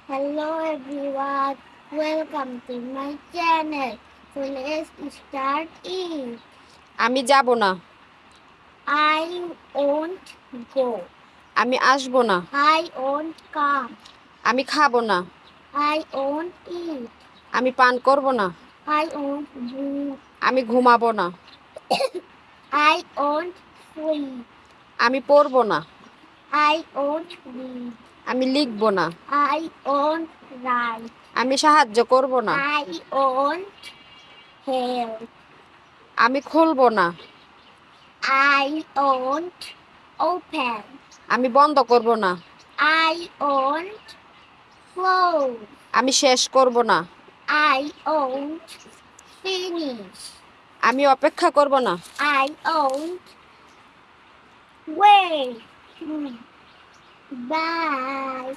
Hello everyone, welcome to my channel. So let's start it. আমি যাব না। I won't go. আমি আসব না। I won't come. আমি খাবো না। I won't eat. আমি পান করব না। I won't drink. আমি ঘুমাবো না। I won't sleep. আমি পড়ব না। I won't read. আমি লিখব না। I won't write. আমি সাহায্য করব না। I won't help. আমি খুলব না। I won't open. আমি বন্ধ করব না। I won't close. আমি শেষ করব না। I won't finish. আমি অপেক্ষা করব না। I won't wait. Bye.